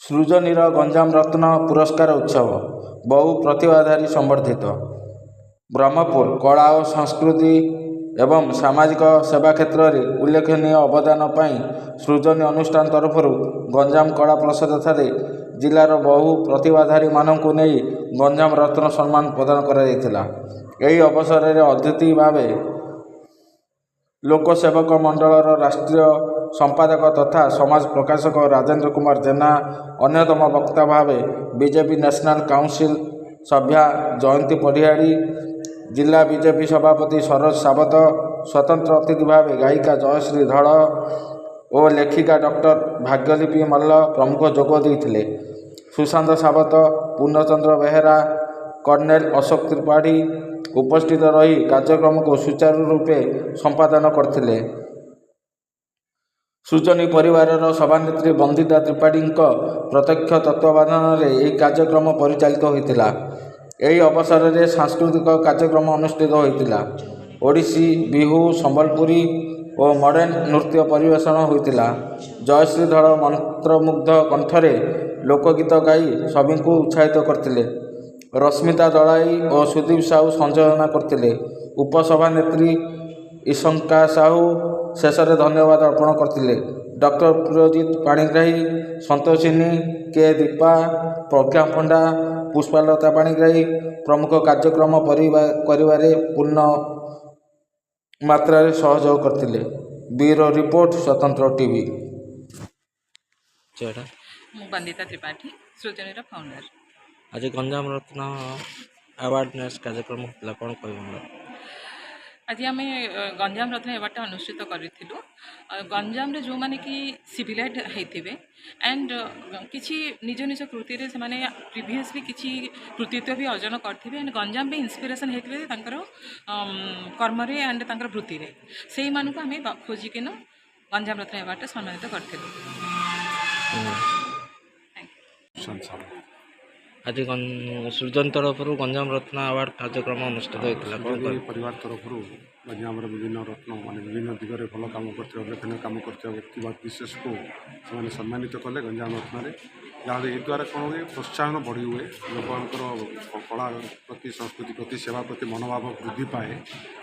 ସୃଜନୀର ଗଞ୍ଜାମ ରତ୍ନ ପୁରସ୍କାର ଉତ୍ସବ ବହୁ ପ୍ରତିଭାଧାରୀ ସମ୍ବର୍ଦ୍ଧିତ। ବ୍ରହ୍ମପୁର କଳା ଓ ସଂସ୍କୃତି ଏବଂ ସାମାଜିକ ସେବା କ୍ଷେତ୍ରରେ ଉଲ୍ଲେଖନୀୟ ଅବଦାନ ପାଇଁ ସୃଜନୀ ଅନୁଷ୍ଠାନ ତରଫରୁ ଗଞ୍ଜାମ କଳା ପ୍ରସାଦଠାରେ ଜିଲ୍ଲାର ବହୁ ପ୍ରତିଭାଧାରୀମାନଙ୍କୁ ନେଇ ଗଞ୍ଜାମ ରତ୍ନ ସମ୍ମାନ ପ୍ରଦାନ କରାଯାଇଥିଲା। ଏହି ଅବସରରେ ଅତିଥି ଭାବେ ଲୋକସେବକ ମଣ୍ଡଳର ରାଷ୍ଟ୍ରୀୟ ସମ୍ପାଦକ ତଥା ସମାଜ ପ୍ରକାଶକ ରାଜେନ୍ଦ୍ର କୁମାର ଜେନା, ଅନ୍ୟତମ ବକ୍ତା ଭାବେ ବିଜେପି ନ୍ୟାସନାଲ କାଉନସିଲ ସଭ୍ୟା ଜୟନ୍ତୀ ପରିହାରୀ, ଜିଲ୍ଲା ବିଜେପି ସଭାପତି ସରୋଜ ସାବତ, ସ୍ୱତନ୍ତ୍ର ଅତିଥି ଭାବେ ଗାୟିକା ଜୟଶ୍ରୀ ଧଳ ଓ ଲେଖିକା ଡକ୍ଟର ଭାଗ୍ୟଲିପି ମଲ୍ଲ ପ୍ରମୁଖ ଯୋଗ ଦେଇଥିଲେ। ସୁଶାନ୍ତ ସାବତ, ପୂର୍ଣ୍ଣଚନ୍ଦ୍ର ବେହେରା, କର୍ଣ୍ଣେଲ ଅଶୋକ ତ୍ରିପାଠୀ ଉପସ୍ଥିତ ରହି କାର୍ଯ୍ୟକ୍ରମକୁ ସୁଚାରୁ ରୂପେ ସମ୍ପାଦନ କରିଥିଲେ। ସୃଜନୀ ପରିବାରର ସଭାନେତ୍ରୀ ବନ୍ଦିତା ତ୍ରିପାଠୀଙ୍କ ପ୍ରତ୍ୟକ୍ଷ ତତ୍ତ୍ୱାବଧାନରେ ଏହି କାର୍ଯ୍ୟକ୍ରମ ପରିଚାଳିତ ହୋଇଥିଲା। ଏହି ଅବସରରେ ସାଂସ୍କୃତିକ କାର୍ଯ୍ୟକ୍ରମ ଅନୁଷ୍ଠିତ ହୋଇଥିଲା। ଓଡ଼ିଶୀ, ବିହୁ, ସମ୍ବଲପୁରୀ ଓ ମଡର୍ଣ୍ଣ ନୃତ୍ୟ ପରିବେଷଣ ହୋଇଥିଲା। ଜୟଶ୍ରୀ ଧଳ ମନ୍ତ୍ରମୁଗ୍ଧ କଣ୍ଠରେ ଲୋକଗୀତ ଗାଇ ସଭିଙ୍କୁ ଉତ୍ସାହିତ କରିଥିଲେ। ରଶ୍ମିତା ଦଳାଇ ଓ ସୁଦୀପ ସାହୁ ସଂଯୋଜନା କରିଥିଲେ। ଉପସଭାନେତ୍ରୀ ଇଶଙ୍କା ସାହୁ ଶେଷରେ ଧନ୍ୟବାଦ ଅର୍ପଣ କରିଥିଲେ। ଡକ୍ଟର ପ୍ରିୟଜିତ ପାଣିଗ୍ରାହୀ, ସନ୍ତୋଷିନୀ କେ, ଦୀପା, ପ୍ରଜ୍ଞା ପଣ୍ଡା, ପୁଷ୍ପଲତା ପାଣିଗ୍ରାହୀ ପ୍ରମୁଖ କାର୍ଯ୍ୟକ୍ରମ କରିବାରେ ପୂର୍ଣ୍ଣ ମାତ୍ରାରେ ସହଯୋଗ କରିଥିଲେ। ବ୍ୟୁରୋ ରିପୋର୍ଟ, ସ୍ୱତନ୍ତ୍ର ଟିଭି। ମୁଁ ବନ୍ଦିତା ତ୍ରିପାଠୀ, ସୃଜନୀର ଫାଉଣ୍ଡର। ଆଜି ଗଞ୍ଜାମ ରତ୍ନ ଆୱାର୍ଡନେସ୍ କାର୍ଯ୍ୟକ୍ରମ ହୋଇଥିଲା, କ'ଣ କହିବ? ଆଜି ଆମେ ଗଞ୍ଜାମ ରତ୍ନ ଆୱାର୍ଡ଼ଟା ଅନୁଷ୍ଠିତ କରିଥିଲୁ। ଗଞ୍ଜାମରେ ଯେଉଁମାନେ କି ସିଭିଲାଇଟ୍ ହେଇଥିବେ ଆଣ୍ଡ କିଛି ନିଜ ନିଜ କୃତିରେ ସେମାନେ ପ୍ରିଭିୟସଲି କିଛି କୃତିତ୍ୱ ବି ଅର୍ଜନ କରିଥିବେ ଆଣ୍ଡ ଗଞ୍ଜାମ ବି ଇନ୍ସପିରେସନ୍ ହେଇଥିବେ ତାଙ୍କର କର୍ମରେ ଆଣ୍ଡ ତାଙ୍କର ବୃତ୍ତିରେ, ସେଇମାନଙ୍କୁ ଆମେ ଖୋଜିକିନା ଗଞ୍ଜାମ ରତ୍ନ ଆୱାର୍ଡ଼ଟା ସମ୍ମାନିତ କରିଥିଲୁ। ଆଜି ସୃଜନୀ ତରଫରୁ ଗଞ୍ଜାମ ରତ୍ନ ଆୱାର୍ଡ଼ କାର୍ଯ୍ୟକ୍ରମ ଅନୁଷ୍ଠିତ ହୋଇଥିଲା। ପରିବାର ତରଫରୁ ଗଞ୍ଜାମର ବିଭିନ୍ନ ରତ୍ନ ମାନେ ବିଭିନ୍ନ ଦିଗରେ ଭଲ କାମ କରିଥିବା ଉଲ୍ଲେଖନୀୟ କାମ କରିଥିବା ବ୍ୟକ୍ତି ବା ବିଶେଷକୁ ସେମାନେ ସମ୍ମାନିତ କଲେ ଗଞ୍ଜାମ ରତ୍ନରେ। ଯାହାଫଳରେ ଏଦ୍ୱାରା କ'ଣ ହୁଏ, ପ୍ରୋତ୍ସାହନ ବଢ଼ି ହୁଏ, ଲୋକମାନଙ୍କର କଳା ପ୍ରତି, ସଂସ୍କୃତି ପ୍ରତି, ସେବା ପ୍ରତି ମନୋଭାବ ବୃଦ୍ଧି ପାଏ।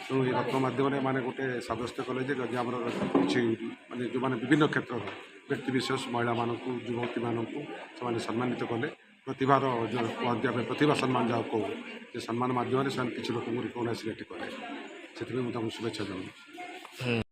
ତେଣୁ ଏହି ରତ୍ନ ମାଧ୍ୟମରେ ମାନେ ଗୋଟେ ସାବ୍ୟସ୍ତ କଲେ ଯେ ଗଞ୍ଜାମର କିଛି ମାନେ ଯେଉଁମାନେ ବିଭିନ୍ନ କ୍ଷେତ୍ରର ବ୍ୟକ୍ତିବିଶେଷ ମହିଳାମାନଙ୍କୁ, ଯୁବତୀମାନଙ୍କୁ ସେମାନେ ସମ୍ମାନିତ କଲେ। ପ୍ରତିଭାର ଯେଉଁ କୁହନ୍ତି ଆମେ ପ୍ରତିଭା ସମ୍ମାନ ଯାହାକୁ କହୁ, ସେ ସମ୍ମାନ ମାଧ୍ୟମରେ ସେମାନେ କିଛି ଲୋକଙ୍କୁ ରିକଗ୍ନାଇଜ୍ କଲେ। ସେଥିପାଇଁ ମୁଁ ତାଙ୍କୁ ଶୁଭେଚ୍ଛା ଜଣାଉଛି।